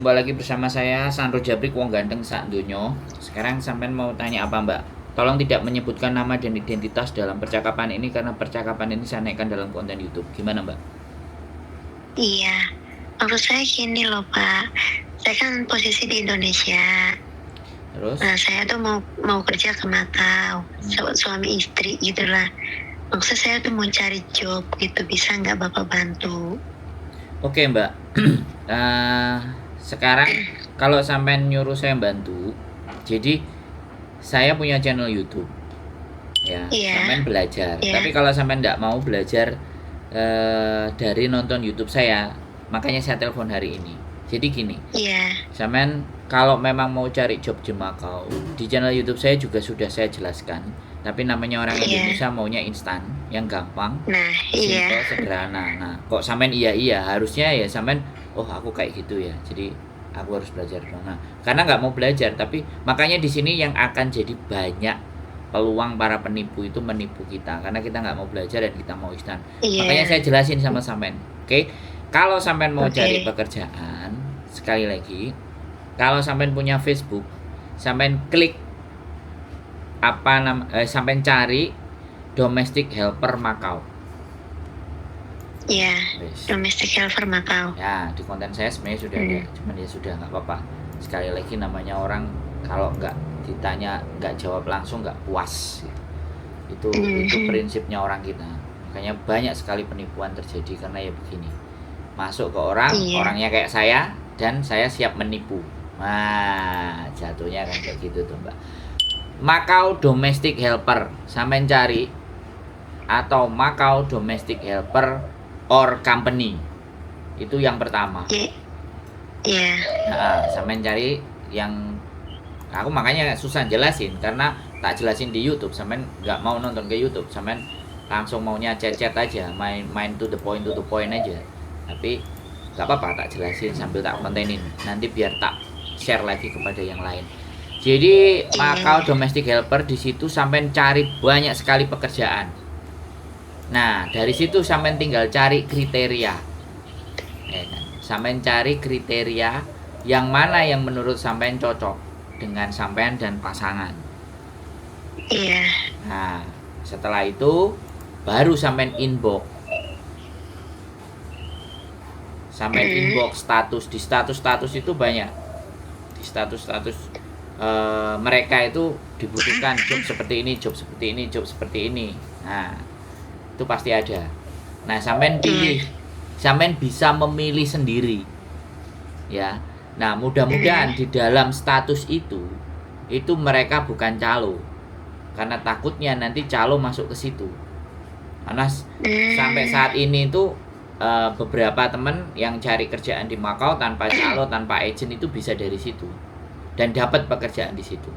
Kembali lagi bersama saya Sandro Jabrik wong ganteng sak dunyo. Sekarang sampean mau tanya apa, Mbak? Tolong tidak menyebutkan nama dan identitas dalam percakapan ini karena percakapan ini saya naikkan dalam konten YouTube. Gimana, Mbak? Iya, maksud saya gini loh Pak, saya kan posisi di Indonesia. Terus? Nah saya tuh mau kerja ke Macau, suami istri gitulah. Maksud saya tuh mau cari job gitu, bisa nggak Bapak bantu? Oke, Mbak. Sekarang kalau sampean nyuruh saya bantu, jadi saya punya channel YouTube. Ya, Iya. sampean belajar. Iya. Tapi kalau sampean nggak mau belajar dari nonton YouTube saya, makanya saya telepon hari ini. Jadi gini, Iya. sampean kalau memang mau cari job di Macau, di channel YouTube saya juga sudah saya jelaskan. Tapi namanya orang Iya. Indonesia maunya instan, yang gampang, Nah iya. simple, sederhana. Nah, kok sampean iya harusnya ya sampean, oh aku kayak gitu ya. Jadi aku harus belajar dong. Nah, karena nggak mau belajar, tapi makanya di sini yang akan jadi banyak peluang para penipu itu menipu kita karena kita nggak mau belajar dan kita mau instan. Iya. Makanya saya jelasin sama sampean. Oke? Kalau sampean mau Oke. cari pekerjaan, sekali lagi, kalau sampean punya Facebook, sampean klik sampean cari domestic helper Macau. Iya, Wes. domestic helper Macau. Ya, di konten saya sebenarnya sudah ada, cuman ya sudah nggak apa-apa. Sekali lagi namanya orang kalau nggak ditanya nggak jawab langsung nggak puas. Itu prinsipnya orang kita. Makanya banyak sekali penipuan terjadi karena ya begini. Masuk ke orang, Iya. orangnya kayak saya dan saya siap menipu. Nah, jatuhnya kan kayak gitu tuh, Mbak. Macau domestic helper, sampean cari atau Macau domestic helper or company. Itu yang pertama. Iya. Nah, sampean cari yang aku makanya susah jelasin karena tak jelasin di YouTube, sampean nggak mau nonton ke YouTube, sampean langsung maunya chat aja, main to the point aja. Tapi nggak apa-apa, tak jelasin sambil tak kontenin. Nanti biar tak share lagi kepada yang lain. Jadi Macau domestic helper di situ sampean cari banyak sekali pekerjaan. Nah, dari situ sampean tinggal cari kriteria. Sampean cari kriteria yang mana yang menurut sampean cocok dengan sampean dan pasangan. Iya. Nah, setelah itu baru sampean inbox. Sampean inbox status. Di status itu banyak. Di status mereka itu dibutuhkan job seperti ini, job seperti ini, job seperti ini. Nah, itu pasti ada. Nah, sampean pilih. Sampean bisa memilih sendiri. Ya. Nah, mudah-mudahan di dalam status itu mereka bukan calo. Karena takutnya nanti calo masuk ke situ. Karena sampai saat ini itu beberapa teman yang cari kerjaan di Macau tanpa calo, tanpa agent itu bisa dari situ. Dan dapat pekerjaan di situ.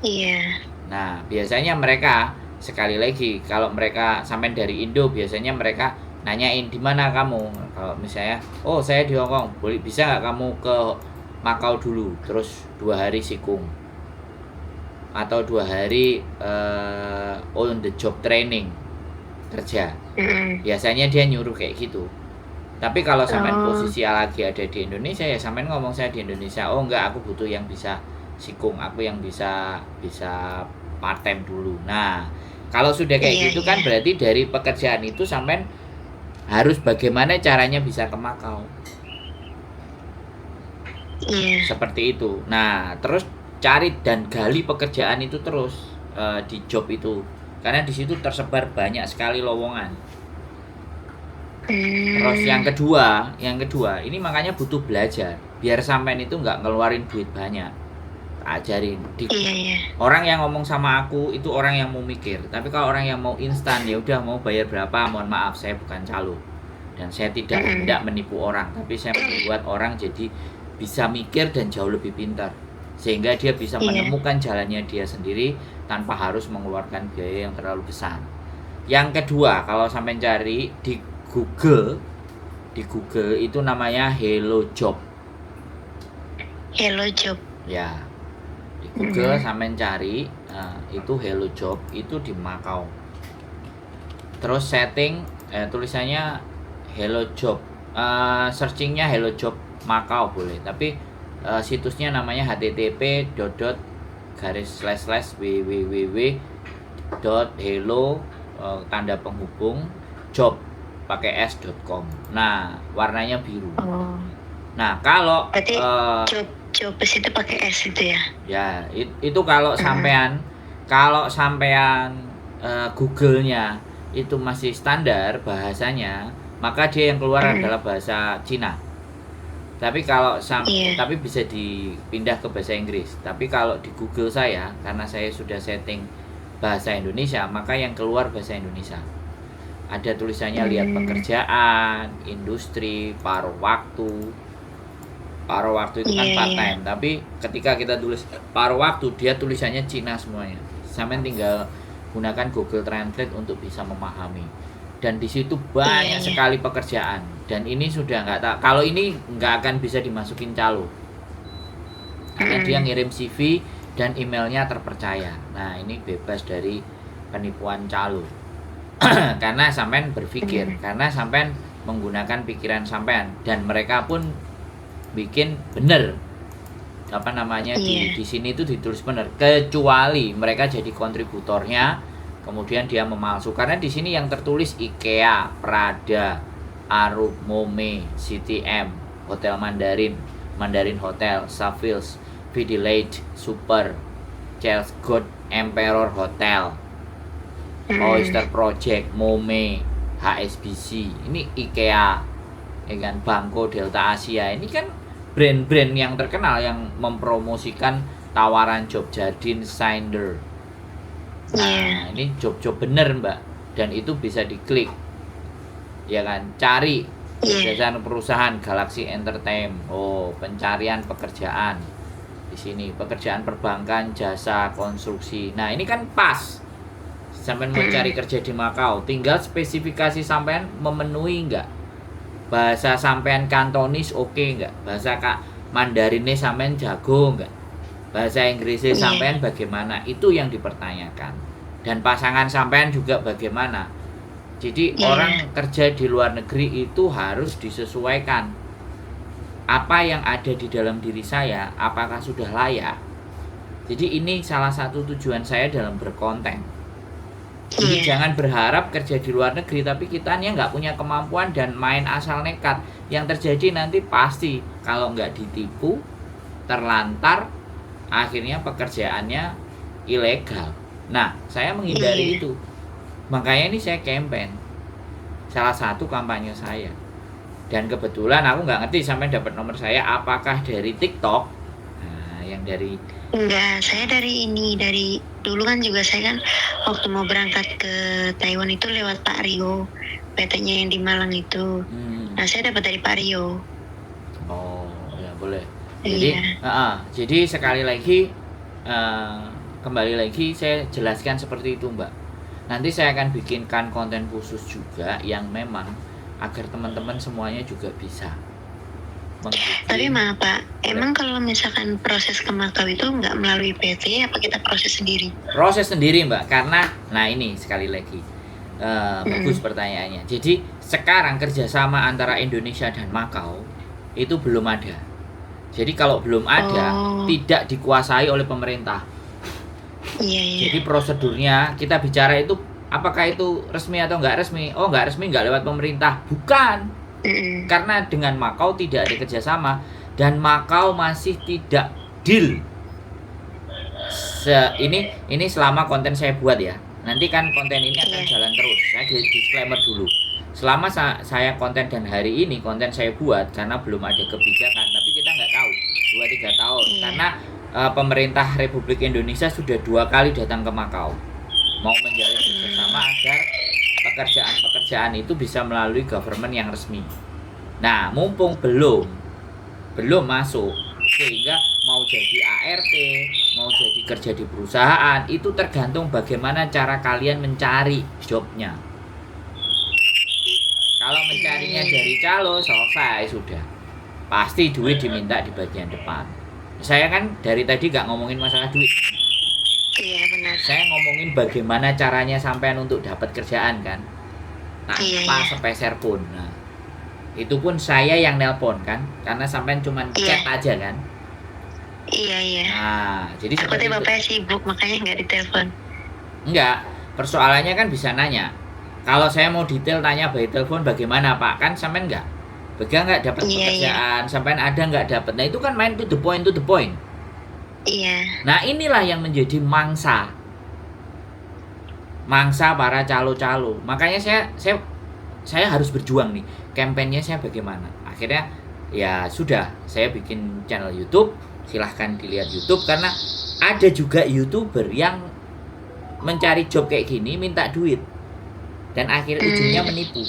Iya. Nah, biasanya mereka sekali lagi kalau mereka sampai dari Indo, biasanya mereka nanyain di mana kamu. Kalau misalnya, oh saya di Hongkong, boleh bisa nggak kamu ke Macau dulu, terus 2 hari sikung atau 2 hari on the job training kerja. Biasanya dia nyuruh kayak gitu. Tapi kalau sampean posisi lagi ada di Indonesia ya sampean ngomong saya di Indonesia. Oh enggak, aku butuh yang bisa sikung, aku yang bisa part time dulu. Nah, kalau sudah kayak gitu kan berarti dari pekerjaan itu sampean harus bagaimana caranya bisa ke Macau. Iya. Seperti itu. Nah, terus cari dan gali pekerjaan itu terus di job itu. Karena di situ tersebar banyak sekali lowongan. Terus yang kedua, ini makanya butuh belajar. Biar sampean itu nggak ngeluarin duit banyak. Ajarin. Orang yang ngomong sama aku itu orang yang mau mikir. Tapi kalau orang yang mau instan, ya udah mau bayar berapa, mohon maaf saya bukan calo. Dan saya tidak hendak menipu orang, tapi saya membuat orang jadi bisa mikir dan jauh lebih pintar. Sehingga dia bisa menemukan jalannya dia sendiri tanpa harus mengeluarkan biaya yang terlalu besar. Yang kedua, kalau sampean cari di Google itu namanya Hello Job. Hello Job. Ya. Di Google sampean cari itu Hello Job itu di Macau. Terus setting tulisannya Hello Job. Searchingnya Hello Job Macau boleh, tapi situsnya namanya http://www.hello tanda penghubung job pakai s.com. Nah, warnanya biru. Oh. Nah, kalau Berarti job itu pakai S itu ya? ya itu kalau sampean Google-nya itu masih standar bahasanya, maka dia yang keluar adalah bahasa Cina. Tapi kalau tapi bisa dipindah ke bahasa Inggris. Tapi kalau di Google saya, karena saya sudah setting bahasa Indonesia, maka yang keluar bahasa Indonesia. Ada tulisannya lihat pekerjaan, industri, paruh waktu. Paruh waktu itu kan part time, tapi ketika kita tulis paruh waktu, dia tulisannya Cina semuanya. Sampai tinggal gunakan Google Translate untuk bisa memahami. Dan di situ banyak sekali pekerjaan. Dan ini sudah nggak tak, kalau ini nggak akan bisa dimasukin calo. Karena dia ngirim CV dan emailnya terpercaya. Nah, ini bebas dari penipuan calo. Karena sampean berpikir, karena sampean menggunakan pikiran sampean, dan mereka pun bikin bener di sini itu ditulis bener, kecuali mereka jadi kontributornya kemudian dia memalsu. Karena di sini yang tertulis IKEA, Prada, Arup, Mome, CTM, Hotel Mandarin, Mandarin Hotel, Savills, Village, Super, Charles God, Emperor Hotel, Oyster Project, Mome, HSBC, ini IKEA, ya kan, Bangko Delta Asia. Ini kan brand-brand yang terkenal yang mempromosikan tawaran job, Jardine, Snyder. Nah, ini job-job bener, Mbak, dan itu bisa diklik, ya kan. Cari perusahaan Galaxy Entertainment. Oh, pencarian pekerjaan di sini, pekerjaan perbankan, jasa, konstruksi. Nah, ini kan pas sampean mau cari kerja di Macau, tinggal spesifikasi sampean memenuhi enggak. Bahasa sampean Kantonis oke enggak? Bahasa Mandarinnya sampean jago enggak? Bahasa Inggrisnya sampean bagaimana? Itu yang dipertanyakan. Dan pasangan sampean juga bagaimana? Jadi orang kerja di luar negeri itu harus disesuaikan. Apa yang ada di dalam diri saya, apakah sudah layak? Jadi ini salah satu tujuan saya dalam berkonten. Jadi jangan berharap kerja di luar negeri tapi kitanya nggak punya kemampuan dan main asal nekat. Yang terjadi nanti pasti kalau nggak ditipu, terlantar, akhirnya pekerjaannya ilegal. Nah, saya menghindari itu. Makanya ini saya campaign, salah satu kampanye saya. Dan kebetulan aku nggak ngerti sampai dapat nomor saya apakah dari TikTok. Nah, yang dari enggak, saya dari dulu kan juga saya kan waktu mau berangkat ke Taiwan itu lewat Pak Rio, PT-nya yang di Malang itu. Nah, saya dapat dari Pak Rio. Oh, ya boleh. Jadi, jadi sekali lagi kembali lagi saya jelaskan seperti itu, Mbak. Nanti saya akan bikinkan konten khusus juga yang memang agar teman-teman semuanya juga bisa mengikuti. Tapi maaf Pak, emang kalau misalkan proses ke Macau itu nggak melalui PT, apa kita proses sendiri? Proses sendiri, Mbak, karena nah ini sekali lagi bagus pertanyaannya. Jadi sekarang kerjasama antara Indonesia dan Macau itu belum ada. Jadi kalau belum ada, tidak dikuasai oleh pemerintah. Jadi prosedurnya kita bicara itu apakah itu resmi atau nggak resmi? Oh, nggak resmi, nggak lewat pemerintah. Bukan. Karena dengan Macau tidak ada kerjasama dan Macau masih tidak deal. Ini selama konten saya buat ya. Nanti kan konten ini akan jalan terus. Saya disclaimer dulu. Selama saya konten dan hari ini konten saya buat karena belum ada kebijakan. Tapi kita nggak tahu 2-3 tahun karena pemerintah Republik Indonesia sudah 2 kali datang ke Macau mau menjalin kerjasama agar pekerjaan itu bisa melalui government yang resmi. Nah, mumpung belum masuk, sehingga mau jadi ART, mau jadi kerja di perusahaan, itu tergantung bagaimana cara kalian mencari jobnya. Kalau mencarinya dari calo, selesai sudah. Pasti duit diminta di bagian depan. Saya kan dari tadi gak ngomongin masalah duit. Iya benar. Saya ngomongin bagaimana caranya sampean untuk dapat kerjaan kan, tanpa sepeser pun. Nah, Itu pun saya yang nelpon kan, karena sampean cuma chat aja kan. Iya. Nah, jadi takutnya bapaknya sibuk makanya nggak ditelepon. Enggak, persoalannya kan bisa nanya. Kalau saya mau detail tanya by telepon bagaimana Pak, kan sampean enggak nggak dapat pekerjaan, sampean ada nggak dapat. Nah itu kan main to the point. Iya. Nah inilah yang menjadi mangsa para calo-calo. Makanya saya harus berjuang nih. Kampanyenya saya bagaimana? Akhirnya ya sudah, saya bikin channel YouTube. Silahkan dilihat YouTube, karena ada juga YouTuber yang mencari job kayak gini minta duit dan akhirnya ujungnya menipu.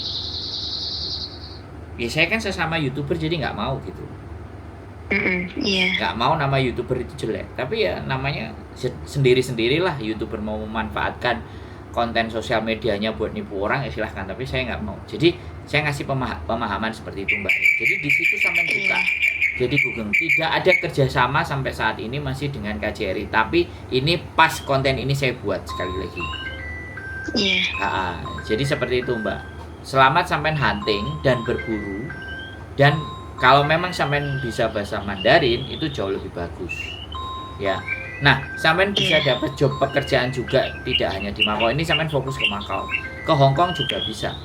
Ya saya kan sesama YouTuber jadi nggak mau gitu. Nggak mau nama YouTuber itu jelek, tapi ya namanya sendiri-sendirilah. YouTuber mau memanfaatkan konten sosial medianya buat nipu orang ya silahkan, tapi saya nggak mau. Jadi saya ngasih pemahaman seperti itu Mbak. Jadi di situ sampai buka. Jadi Google tidak ada kerjasama sampai saat ini masih dengan KJRI, tapi ini pas konten ini saya buat sekali lagi. Jadi seperti itu Mbak. Selamat sampai hunting dan berburu, dan kalau memang sampai bisa bahasa Mandarin itu jauh lebih bagus. Ya. Nah, sampai bisa dapat job pekerjaan juga tidak hanya di Makau. Ini sampai fokus ke Makau. Ke Hong Kong juga bisa.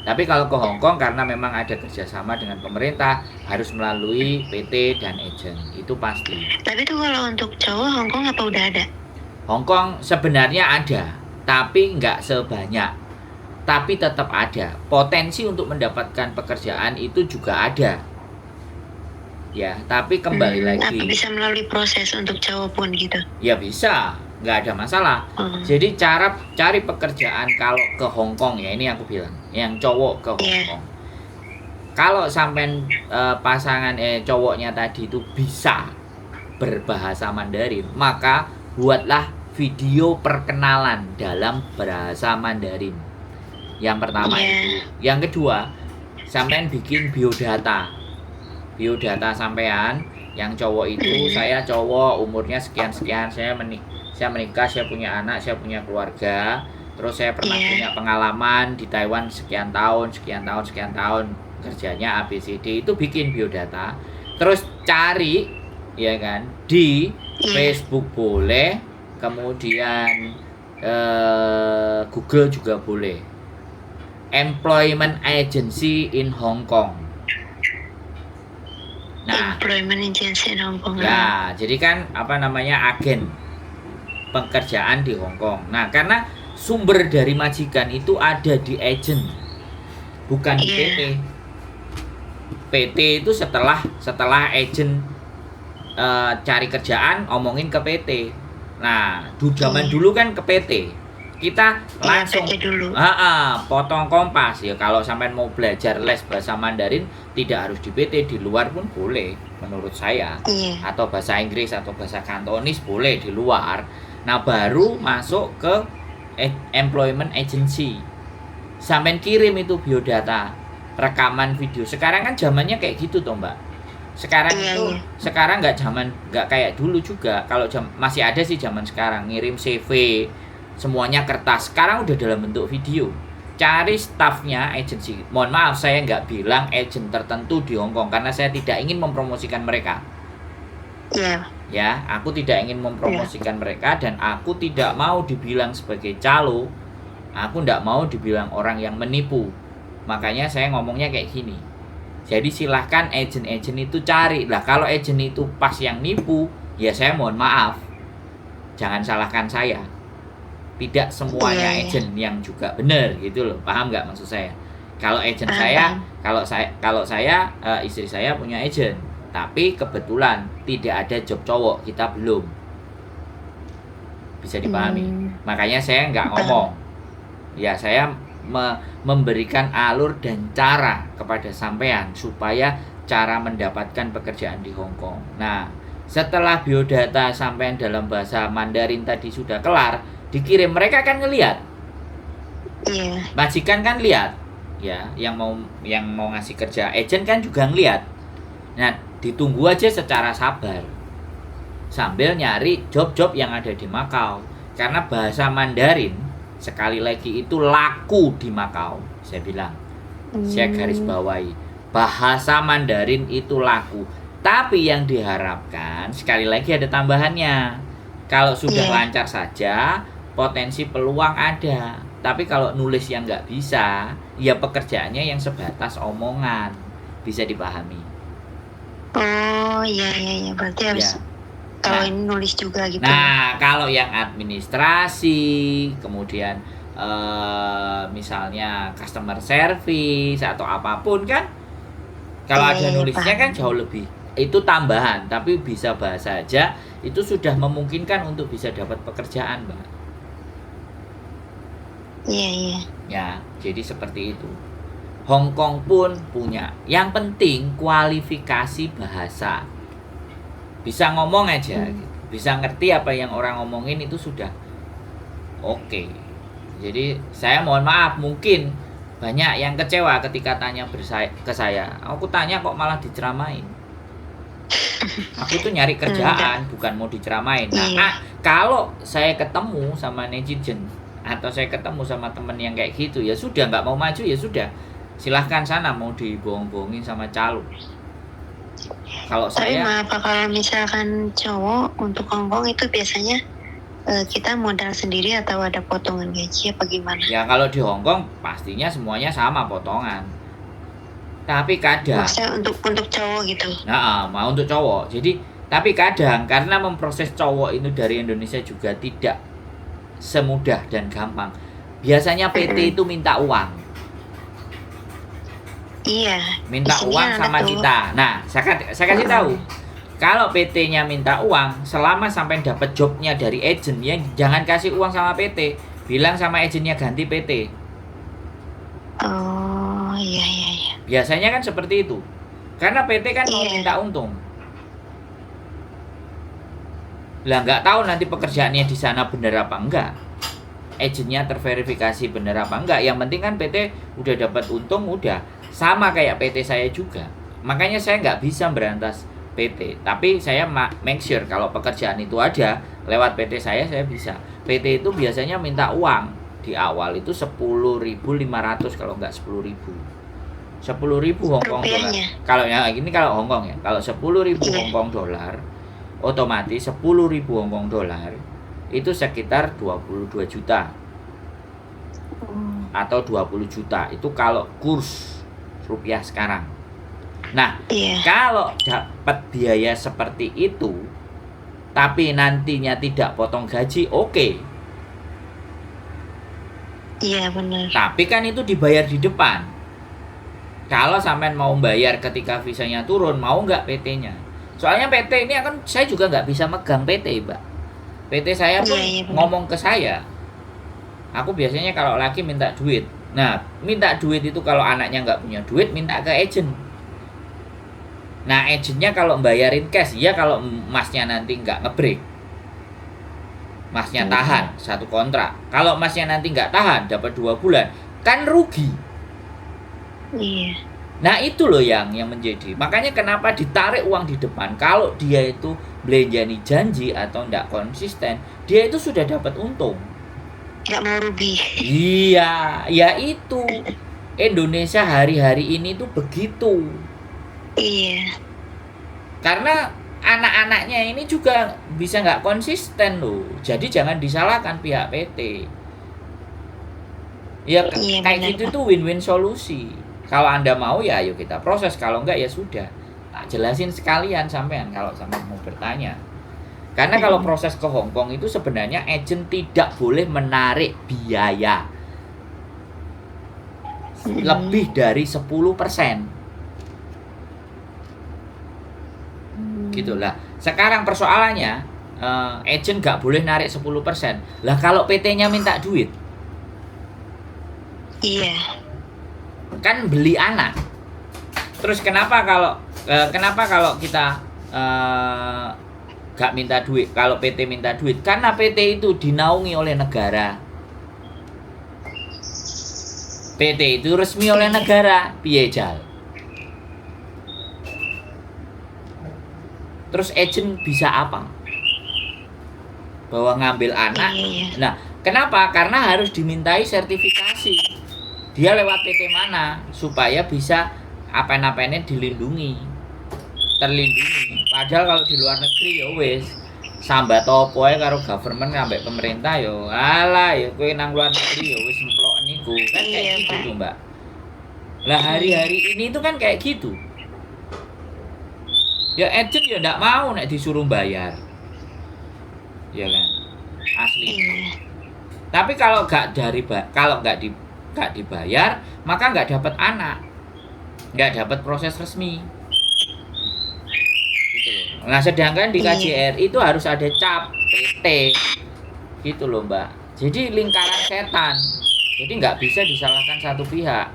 Tapi kalau ke Hong Kong karena memang ada kerjasama dengan pemerintah, harus melalui PT dan agen, itu pasti. Tapi itu kalau untuk cowok Hong Kong apa udah ada? Hong Kong sebenarnya ada, tapi nggak sebanyak. Tapi tetap ada. Potensi untuk mendapatkan pekerjaan itu juga ada. Ya, tapi kembali lagi. Apa bisa melalui proses untuk cowok pun gitu? Ya bisa. Nggak ada masalah. Jadi cara cari pekerjaan kalau ke Hong Kong ya, ini aku bilang, yang cowok ke Hong Kong. Kalau sampai pasangan cowoknya tadi itu bisa berbahasa Mandarin, maka buatlah video perkenalan dalam bahasa Mandarin. Yang pertama itu. Yang kedua, sampean bikin biodata. Biodata sampean yang cowok itu, saya cowok, umurnya sekian-sekian, saya menikah, saya punya anak, saya punya keluarga, terus saya pernah punya pengalaman di Taiwan sekian tahun, kerjanya ABCD, itu bikin biodata, terus cari ya kan di Facebook boleh, kemudian Google juga boleh, employment agency in Hong Kong. Nah, employment agency in Hong Kong. Ya, jadi kan agen pekerjaan di Hong Kong. Nah, karena sumber dari majikan itu ada di agent, bukan di PT. PT itu setelah agent cari kerjaan omongin ke PT. Nah, zaman dulu kan ke PT. Kita langsung potong kompas ya. Kalau sampai mau belajar les bahasa Mandarin tidak harus di PT, di luar pun boleh menurut saya. Atau bahasa Inggris atau bahasa Kantonis boleh di luar. Nah, baru masuk ke employment agency. Sampai kirim itu biodata, rekaman video. Sekarang kan zamannya kayak gitu toh, Mbak. Sekarang nggak kayak dulu juga. Kalau masih ada sih zaman sekarang ngirim CV, semuanya kertas. Sekarang udah dalam bentuk video. Cari staffnya agensi. Mohon maaf, saya nggak bilang agent tertentu di Hong Kong karena saya tidak ingin mempromosikan mereka. Ya, aku tidak ingin mempromosikan mereka, dan aku tidak mau dibilang sebagai calo. Aku tidak mau dibilang orang yang menipu. Makanya saya ngomongnya kayak gini. Jadi silahkan agen-agen itu cari. Lah kalau agen itu pas yang nipu, ya saya mohon maaf. Jangan salahkan saya. Tidak semuanya agen yang juga benar gitu loh. Paham nggak maksud saya? Kalau agen kalau saya istri saya punya agen. Tapi kebetulan tidak ada job cowok, kita belum. Bisa dipahami. Makanya saya nggak ngomong. Ya, saya memberikan alur dan cara kepada sampean supaya cara mendapatkan pekerjaan di Hong Kong. Nah, setelah biodata sampean dalam bahasa Mandarin tadi sudah kelar, dikirim, mereka kan ngelihat. Majikan kan lihat. Ya, yang mau ngasih kerja, agen kan juga ngelihat. Nah, ditunggu aja secara sabar sambil nyari job-job yang ada di Makau, karena bahasa Mandarin sekali lagi itu laku di Makau. Saya bilang, saya garis bawahi, bahasa Mandarin itu laku. Tapi yang diharapkan, sekali lagi ada tambahannya. Kalau sudah lancar saja, potensi peluang ada. Tapi kalau nulis yang nggak bisa, ya pekerjaannya yang sebatas omongan. Bisa dipahami. Oh iya, berarti harus kalau ini nulis juga gitu. Nah, kalau yang administrasi, kemudian misalnya customer service atau apapun kan, kalau ada nulisnya kan jauh lebih. Itu tambahan, tapi bisa bahasa aja itu sudah memungkinkan untuk bisa dapat pekerjaan, Mbak. Iya. Ya, jadi seperti itu. Hong Kong pun punya. Yang penting kualifikasi bahasa. Bisa ngomong aja, gitu. Bisa ngerti apa yang orang ngomongin itu sudah oke. Jadi saya mohon maaf, mungkin banyak yang kecewa ketika tanya ke saya. Aku tanya kok malah diceramain. Aku tuh nyari kerjaan, bukan mau diceramain. Nah, kalau saya ketemu sama netizen atau saya ketemu sama temen yang kayak gitu, ya sudah, nggak mau maju ya sudah. Silahkan sana mau dibohong-bohongin sama calo. Kalau saya, maaf, kalau misalkan cowok untuk Hongkong itu biasanya kita modal sendiri atau ada potongan gaji apa gimana? Ya kalau di Hongkong pastinya semuanya sama potongan. Tapi kadang maksudnya untuk cowok gitu. Nah, mau untuk cowok. Jadi tapi kadang karena memproses cowok itu dari Indonesia juga tidak semudah dan gampang. Biasanya PT itu minta uang. Iya. Minta uang sama kita. Nah, saya kasih tahu. Kalau PT-nya minta uang, selama sampai dapat jobnya dari agent, ya jangan kasih uang sama PT. Bilang sama agentnya ganti PT. Oh, iya. Biasanya kan seperti itu. Karena PT kan mau minta untung. Lah nggak tahu nanti pekerjaannya di sana benar apa enggak. Agentnya terverifikasi benar apa enggak. Yang penting kan PT udah dapat untung, udah. Sama kayak PT saya juga. Makanya saya nggak bisa berantas PT. Tapi saya make sure kalau pekerjaan itu ada lewat PT saya bisa. PT itu biasanya minta uang di awal itu 10.500 kalau nggak 10.000. 10.000 Hongkong dolar. Kalau ya ini kalau Hongkong ya. Kalau 10.000 Hongkong dolar, otomatis 10.000 Hongkong dolar itu sekitar 22 juta. Atau 20 juta. Itu kalau kurs rupiah sekarang. Nah, kalau dapat biaya seperti itu tapi nantinya tidak potong gaji, oke. Iya, benar. Tapi kan itu dibayar di depan. Kalau sampean mau bayar ketika visanya turun, mau nggak PT-nya? Soalnya PT ini akan saya juga nggak bisa megang PT, Mbak. PT saya pun ngomong ke saya. Aku biasanya kalau lagi minta duit. Nah, minta duit itu kalau anaknya nggak punya duit, minta ke agent. Nah, agentnya kalau bayarin cash, ya kalau masnya nanti nggak ngebreak. Masnya tahan satu kontrak. Kalau masnya nanti nggak tahan, dapat 2 bulan, kan rugi. Iya. Nah itu loh yang menjadi. Makanya kenapa ditarik uang di depan. Kalau dia itu belanjani janji atau tidak konsisten, dia itu sudah dapat untung. Nggak mau rugi. Iya, ya itu. Indonesia hari-hari ini tuh begitu. Iya. Karena anak-anaknya ini juga bisa nggak konsisten loh. Jadi jangan disalahkan pihak PT. Ya iya, kayak gitu tuh win-win solusi. Kalau Anda mau ya ayo kita proses, kalau enggak ya sudah. Tak jelasin sekalian sampean kalau sampean mau bertanya. Karena kalau proses ke Hong Kong itu sebenarnya agent tidak boleh menarik biaya lebih dari 10%. Gitulah. Sekarang persoalannya agent nggak boleh narik 10%. Lah kalau PT-nya minta duit. Iya. Kan beli anak. Terus kenapa kalau kita gak minta duit, kalau PT minta duit? Karena PT itu dinaungi oleh negara. PT itu resmi oleh negara, piye jal. Terus agent bisa apa? Bahwa ngambil anak. Nah, kenapa? Karena harus dimintai sertifikasi. Dia lewat PT mana supaya bisa apa-apanya dilindungi, terlindungi. Padahal kalau di luar negeri ya wis sambat opo ae karo government ambek pemerintah yo. Alah ya kowe nang luar negeri ya wis semplok niku. Kan kayak Iya, gitu Pak. tuh, Mbak. Lah hari-hari ini tuh kan kayak gitu. Ya agent ya ndak mau nek disuruh bayar. Ya kan? Asli. Iya. Tapi kalau nggak dibayar, maka nggak dapat anak. Nggak dapat proses resmi. Gitu loh. Nah, sedangkan di Iya. KJRI itu harus ada cap PT. Gitu loh, Mbak. Jadi lingkaran setan. Jadi nggak bisa disalahkan satu pihak.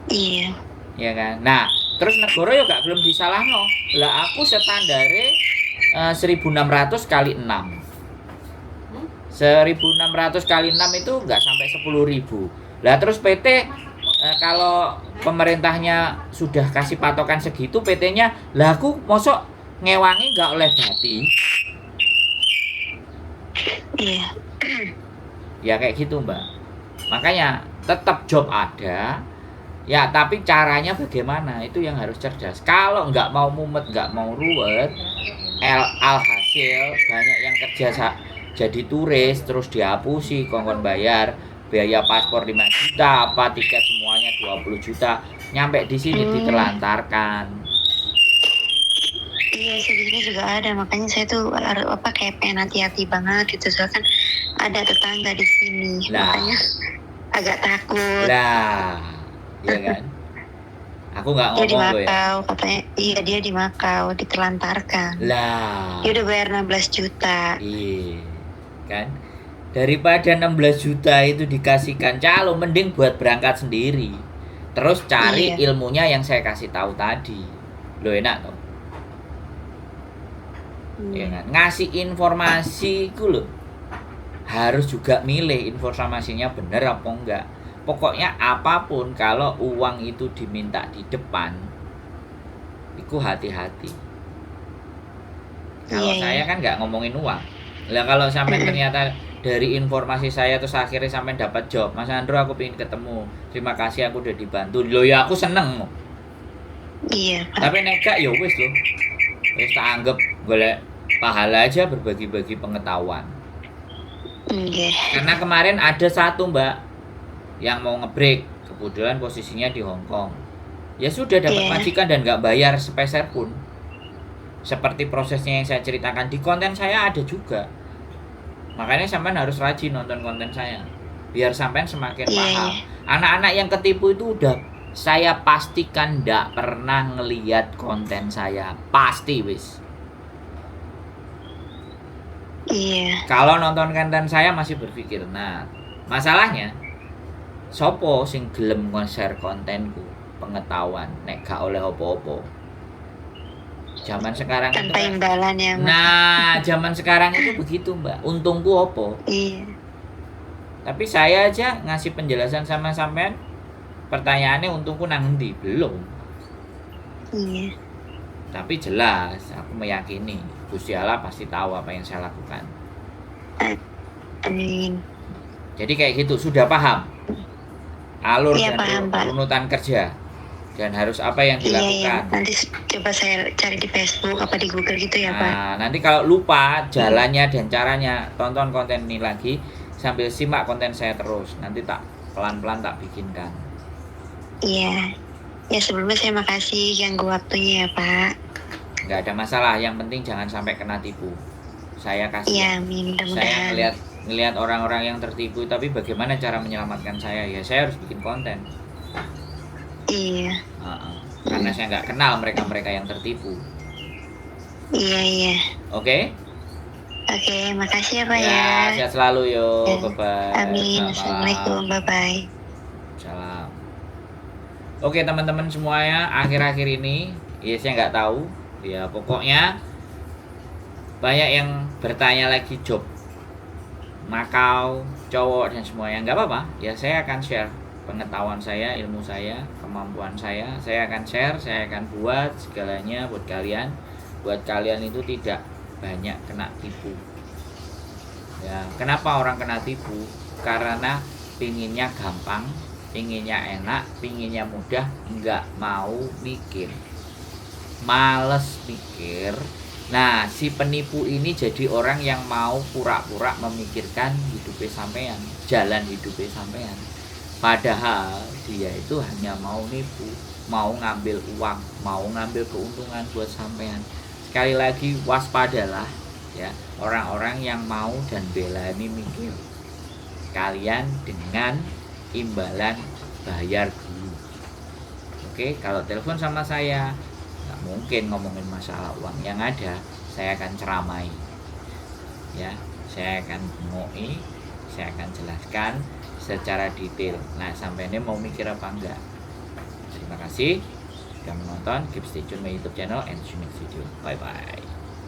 Iya. Ya kan? Nah, terus negara ya gak belum disalahno. Lah aku standare 1600 kali 6. 1600 kali 6 itu nggak sampai 10.000. Lah terus PT kalau pemerintahnya sudah kasih patokan segitu, PT-nya lah aku mosok ngewangi nggak oleh bati. Iya. Ya kayak gitu, Mbak. Makanya tetap job ada. Ya, tapi caranya bagaimana? Itu yang harus cerdas. Kalau nggak mau mumet, nggak mau ruwet, alhasil banyak yang kerja jadi turis, terus dihapusi, kongkon bayar, biaya paspor 5 juta, apa tiket semuanya 20 juta, nyampe di sini ditelantarkan. Iya, sebenarnya juga ada, makanya saya tuh kayak pengen hati-hati banget gitu, soalnya kan ada tetangga di sini, Lah. makanya agak takut. Lah, iya kan? Aku nggak Dia di ngomong loh ya. Makau, katanya iya dia di Makau, ditelantarkan. Lah. Dia udah bayar 16 juta. Iya, kan? Daripada 16 juta itu dikasihkan calo, mending buat berangkat sendiri. Terus cari Iya. ilmunya yang saya kasih tahu tadi. Lo enak toh? Ya kan? Ngasih informasi itu loh. Harus juga milih informasinya bener apa enggak. Pokoknya apapun kalau uang itu diminta di depan, itu hati-hati. Kalau Iya, saya iya. kan nggak ngomongin uang. Lah kalau sampai ternyata dari informasi saya terus akhirnya sampai dapat job, Mas Andro aku pengen ketemu. Terima kasih aku udah dibantu. Loh ya aku seneng. Iya, Pak. Tapi nek gak ya wis loh. Wis tak anggap golek pahala aja berbagi-bagi pengetahuan. Iya. Karena kemarin ada satu Mbak yang mau ngebreak, kebetulan posisinya di Hong Kong. Ya sudah dapat Iya. majikan dan nggak bayar sepeser pun. Seperti prosesnya yang saya ceritakan di konten saya ada juga. Makanya sampean harus rajin nonton konten saya, biar sampean semakin Iya, paham. iya. Anak-anak yang ketipu itu udah saya pastikan nggak pernah ngelihat konten saya, pasti wis. Iya. Kalau nonton konten saya masih berpikir, nah masalahnya sopo sing gelem nge-share kontenku pengetahuan nek gak oleh opo-opo. Zaman sekarang itu Tanpa kan, imbalan ya, Mas. nah zaman sekarang itu begitu Mbak, untungku opo. Iya. Tapi saya aja ngasih penjelasan sama sampean, pertanyaannya untungku nang endi? Belum. Iya. Tapi jelas aku meyakini Gusti Allah pasti tahu apa yang saya lakukan. Amin. Jadi kayak gitu, sudah paham alur Iya, dan paham, Pak. runutan kerja dan harus apa yang Iya, iya. dilakukan. Nanti coba saya cari di Facebook apa di Google gitu ya, Pak. Nah, nanti kalau lupa jalannya dan caranya, tonton konten ini lagi sambil simak konten saya terus. Nanti tak pelan-pelan tak bikinkan. Iya. Ya sebelumnya saya makasih ganggu waktunya ya, Pak. Nggak ada masalah, yang penting jangan sampai kena tipu. Saya kasih. Iya, amin. Saya Mudah-mudahan. ngelihat orang-orang yang tertipu, tapi bagaimana cara menyelamatkan saya? Ya saya harus bikin konten. Iya. Karena saya nggak kenal mereka-mereka yang tertipu. Iya, iya. Oke? Oke, makasih ya, Pak ya. Ya, sehat selalu yo. Ya. Bye-bye. Amin. Selamat malam. Assalamualaikum. Bye-bye. Salam. Oke teman-teman semuanya, akhir-akhir ini ya saya nggak tahu. Ya pokoknya banyak yang bertanya lagi job Makau, cowok dan semuanya. Nggak apa-apa. Ya saya akan share pengetahuan saya, ilmu saya, kemampuan saya. Saya akan share, saya akan buat segalanya buat kalian. Buat kalian itu tidak banyak kena tipu. Ya, kenapa orang kena tipu? Karena pinginnya gampang, pinginnya enak, pinginnya mudah, nggak mau mikir, males mikir. Nah, si penipu ini jadi orang yang mau pura-pura memikirkan hidupnya sampean, jalan hidupnya sampean. Padahal dia itu hanya mau nipu, mau ngambil uang, mau ngambil keuntungan buat sampean. Sekali lagi waspadalah ya orang-orang yang mau dan berani mikir. Kalian dengan imbalan bayar dulu. Oke, kalau telepon sama saya nggak mungkin ngomongin masalah uang. Yang ada saya akan ceramai ya, saya akan ngoi, saya akan jelaskan secara detail. Nah, sampai ini mau mikir apa enggak? Terima kasih sudah menonton. Keep stay tune my YouTube channel and see you next video. Bye bye.